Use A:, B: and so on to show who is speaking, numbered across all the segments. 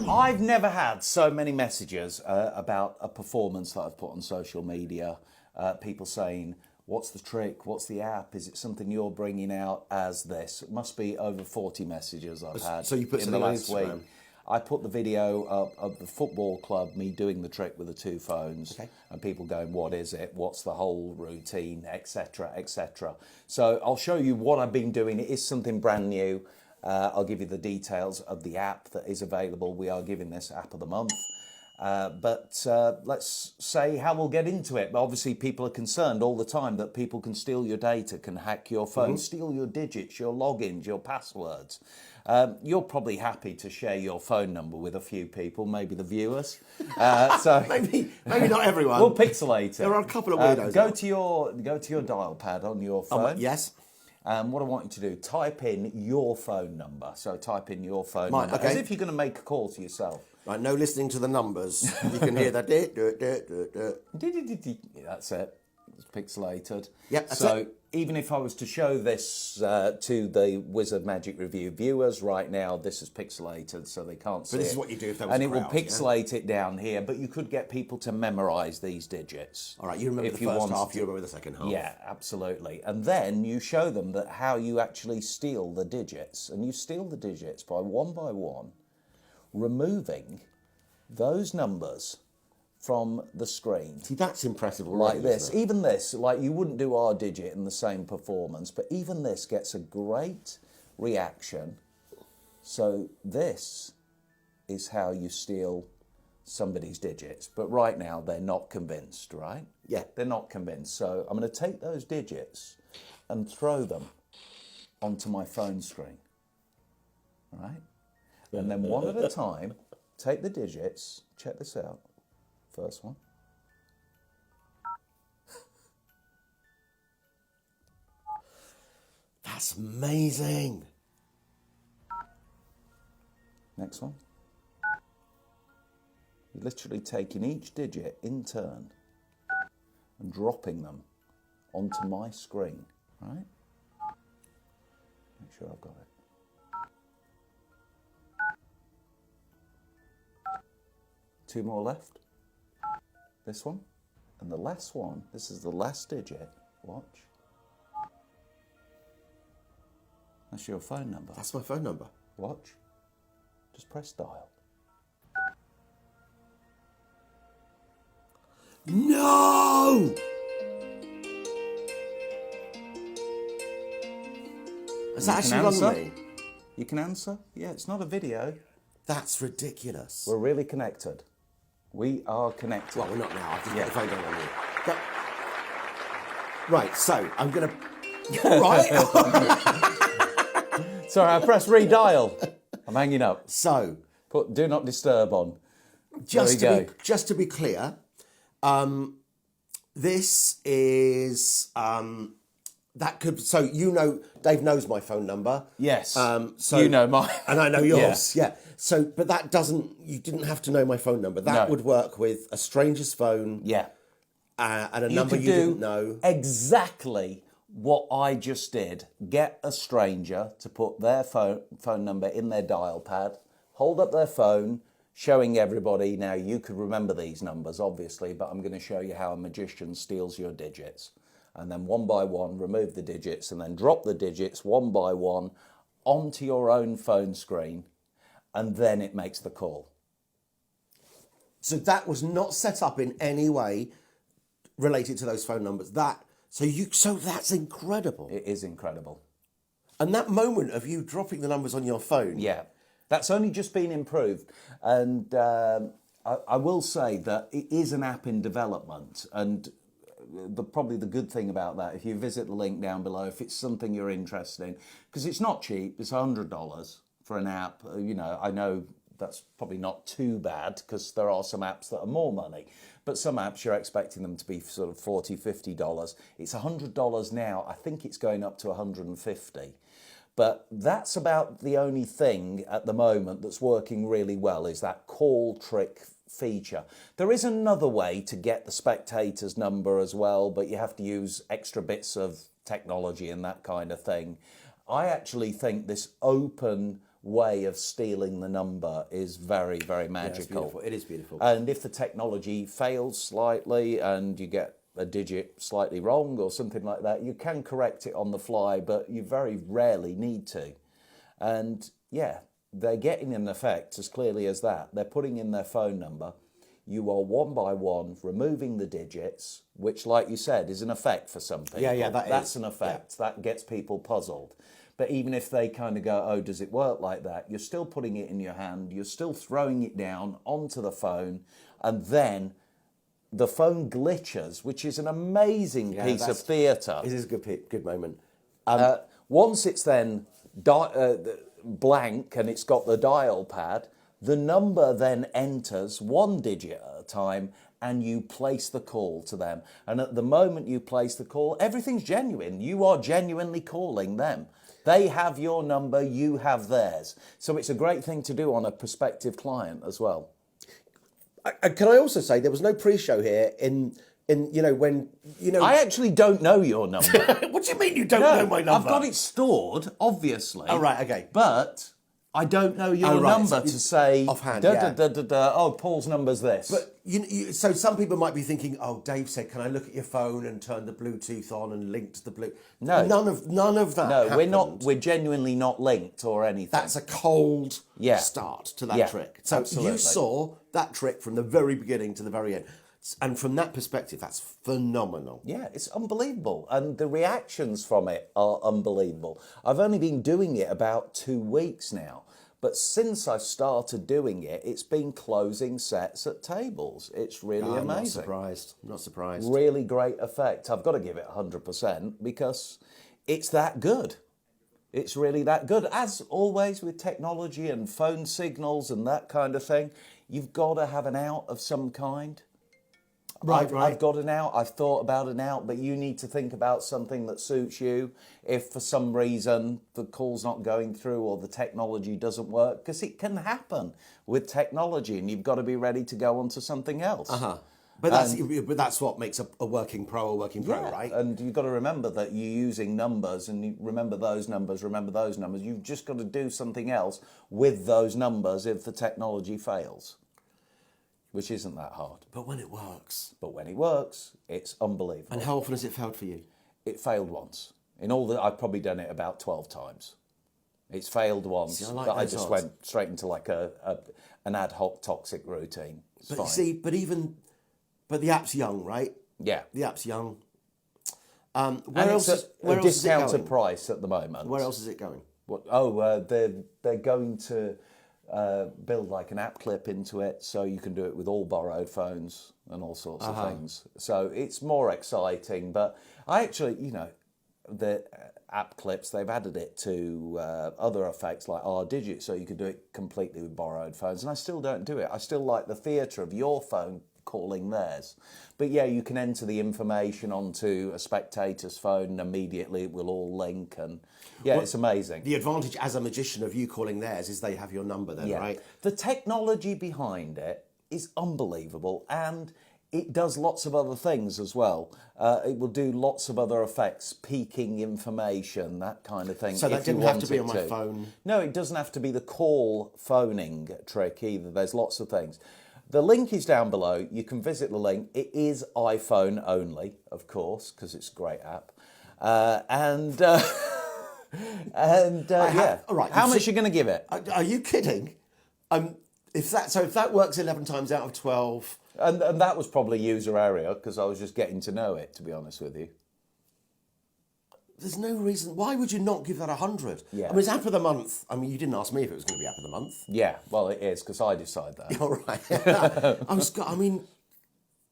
A: I've never had so many messages about a performance that I've put on social media. People saying, what's the trick? What's the app? Is it something you're bringing out as this? It must be over 40 messages I've had
B: So you put
A: in the
B: something on
A: last
B: Instagram?
A: week. I put the video up of the football club, me doing the trick with the two phones,
B: Okay.
A: and people going, what is it? What's the whole routine, etc., etc. So I'll show you what I've been doing. It is something brand new. I'll give you the details of the app that is available. We are giving this app of the month. But let's say how we'll get into it. But obviously, people are concerned all the time that people can steal your data, can hack your phone, steal your digits, your logins, your passwords. You're probably happy to share your phone number with a few people, maybe the viewers. So
B: Maybe not everyone.
A: we'll pixelate it.
B: There are a couple of weirdos.
A: Go to your dial pad on your phone.
B: Yes.
A: What I want you to do, type in your phone number. So type in your phone
B: Right,
A: number
B: okay.
A: as if you're going to make a call to yourself.
B: Right, no listening to the numbers. You can hear that.
A: That's it. It's pixelated.
B: Yep, that's
A: so
B: it.
A: even if I was to show this to the Wizard Magic Review viewers right now, this is pixelated, so they can't see it.
B: But this is what you do if there was
A: and
B: a
A: it will
B: crowd,
A: pixelate it down here, but you could get people to memorise these digits.
B: All right, you remember the first half, you remember the second half.
A: Yeah, absolutely. And then you show them that how you actually steal the digits. And you steal the digits by one, removing those numbers from the screen.
B: See, that's impressive.
A: Like
B: already,
A: this.
B: isn't it?
A: Even this, like you wouldn't do our digit in the same performance, but even this gets a great reaction. So this is how you steal somebody's digits. But right now, they're not convinced, right?
B: Yeah.
A: They're not convinced. So I'm going to take those digits and throw them onto my phone screen, right? And then one at a time, take the digits, check this out, first one.
B: That's amazing.
A: Next one. You're literally taking each digit in turn and dropping them onto my screen, right? Make sure I've got it. Two more left. This one. And the last one, this is the last digit. Watch. That's your phone number.
B: That's my phone number.
A: Watch. Just press dial.
B: No! Has that actually rung me?
A: You can answer? Yeah, it's not a video.
B: That's ridiculous.
A: We're really connected. We are connected.
B: Well, we're not now. I've just got the phone down on you. But, right, so I'm going to... Right?
A: Sorry, I pressed redial. I'm hanging up.
B: So,
A: Put do not disturb on.
B: just
A: There we
B: to be clear, this is... that could... So, you know, Dave knows my phone number.
A: Yes.
B: So
A: you know mine.
B: And I know yours, yeah. So, but that doesn't... You didn't have to know my phone number. That
A: No.
B: would work with a stranger's phone
A: Yeah.
B: and a
A: You
B: number
A: could
B: you
A: do
B: didn't know.
A: exactly what I just did. Get a stranger to put their phone number in their dial pad, hold up their phone, showing everybody, now you could remember these numbers, obviously, but I'm going to show you how a magician steals your digits. And then one by one, remove the digits and then drop the digits one by one onto your own phone screen, and then it makes the call.
B: So that was not set up in any way related to those phone numbers. So that's incredible.
A: It is incredible.
B: And that moment of you dropping the numbers on your phone.
A: Yeah, that's only just been improved. And I will say that it is an app in development. And probably the good thing about that, if you visit the link down below, if it's something you're interested in, because it's not cheap, it's $100 for an app. You know, I know that's probably not too bad because there are some apps that are more money. But some apps, you're expecting them to be sort of $40, $50. It's $100 now. I think it's going up to $150. But that's about the only thing at the moment that's working really well is that call trick feature. There is another way to get the spectator's number as well, but you have to use extra bits of technology and that kind of thing. I actually think this open way of stealing the number is very, very
B: Yeah, it's
A: magical.
B: beautiful. It is beautiful.
A: And if the technology fails slightly and you get a digit slightly wrong or something like that, you can correct it on the fly, but you very rarely need to. And yeah, they're getting an effect as clearly as that. They're putting in their phone number. You are one by one removing the digits, which, like you said, is an effect for some people.
B: Yeah,
A: that's an effect. That gets people puzzled. But even if they kind of go, oh, does it work like that? You're still putting it in your hand. You're still throwing it down onto the phone. And then the phone glitches, which is an amazing piece of theatre.
B: It is a good moment.
A: Once it's then blank and it's got the dial pad, the number then enters one digit at a time and you place the call to them. And at the moment you place the call, everything's genuine. You are genuinely calling them. They have your number, you have theirs. So it's a great thing to do on a prospective client as well.
B: Can I also say there was no pre-show here in when
A: I actually don't know your number.
B: What do you mean you don't know my number?
A: I've got it stored, obviously.
B: Oh, right, okay.
A: But I don't know your
B: right,
A: number to say
B: offhand.
A: Oh, Paul's number's this.
B: But so some people might be thinking, oh, Dave said, can I look at your phone and turn the Bluetooth on and link to the Bluetooth?
A: No,
B: none of that.
A: No,
B: happened.
A: we're not. We're genuinely not linked or anything.
B: That's a cold start to that trick. So
A: absolutely.
B: You saw that trick from the very beginning to the very end. And from that perspective, that's phenomenal.
A: Yeah, it's unbelievable. And the reactions from it are unbelievable. I've only been doing it about 2 weeks now. But since I started doing it, it's been closing sets at tables. It's really amazing.
B: I'm not surprised.
A: Really great effect. I've got to give it 100% because it's that good. It's really that good. As always with technology and phone signals and that kind of thing, you've got to have an out of some kind.
B: Right.
A: I've got an out, I've thought about an out, but you need to think about something that suits you. If for some reason the call's not going through or the technology doesn't work, because it can happen with technology and you've got to be ready to go on to something else.
B: But that's what makes a working pro, right?
A: And you've got to remember that you're using numbers and you remember those numbers. You've just got to do something else with those numbers if the technology fails. Which isn't that hard.
B: But when it works.
A: It's unbelievable.
B: And how often has it failed for you?
A: It failed once. In all that, I've probably done it about 12 times. It's failed once, but I just went straight into like an ad hoc toxic routine. It's
B: But
A: fine.
B: see, but the app's young, right?
A: Yeah.
B: The app's young.
A: Where else is it discounted price at the moment.
B: Where else is it going?
A: They're going to build like an app clip into it, so you can do it with all borrowed phones and all sorts of things. So it's more exciting. But I actually, the app clips, they've added it to other effects like R-Digit, so you can do it completely with borrowed phones. And I still don't do it. I still like the theatre of your phone calling theirs. But yeah, you can enter the information onto a spectator's phone and immediately it will all link, and it's amazing.
B: The advantage as a magician of you calling theirs is they have your number then, right?
A: The technology behind it is unbelievable, and it does lots of other things as well. It will do lots of other effects, peaking information, that kind of thing.
B: So that didn't have to be on my phone?
A: No, it doesn't have to be the call phoning trick either. There's lots of things. The link is down below. You can visit the link. It is iPhone only, of course, because it's a great app. All right. How much are you going to give it?
B: Are you kidding? If that works 11 times out of 12...
A: And that was probably user error, because I was just getting to know it, to be honest with you.
B: There's no reason. Why would you not give that 100?
A: Yeah.
B: I mean, it's app of the month. I mean, you didn't ask me if it was going to be app of the month.
A: Yeah, well, it is, because I decide that.
B: All right.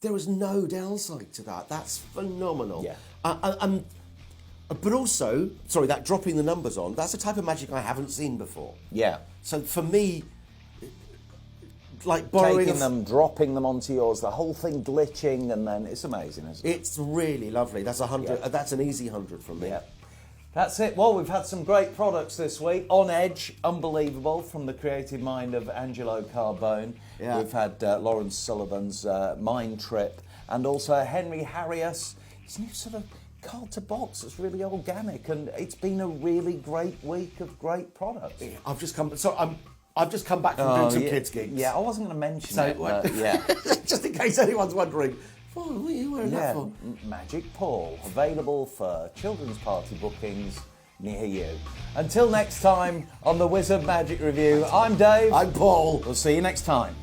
B: There was no downside to that. That's phenomenal.
A: Yeah.
B: But also, that dropping the numbers on, that's a type of magic I haven't seen before.
A: Yeah.
B: So for me, like borrowing
A: taking them, dropping them onto yours, the whole thing glitching, and then it's amazing, isn't it?
B: It's really lovely. That's 100. Yeah. That's an easy 100 from me.
A: Yeah. That's it. Well, we've had some great products this week. On Edge, unbelievable, from the creative mind of Angelo Carbone. Yeah. We've had Lawrence Sullivan's Mind Trip, and also Henry Harrius, his new sort of card to box that's really organic, and it's been a really great week of great products.
B: I've just come. So I've just come back from doing some kids gigs.
A: Yeah, I wasn't going to mention it, but yeah.
B: Just in case anyone's wondering, what are you wearing that for?
A: Magic Paul, available for children's party bookings near you. Until next time on the Wizard Magic Review, I'm Dave.
B: I'm Paul.
A: We'll see you next time.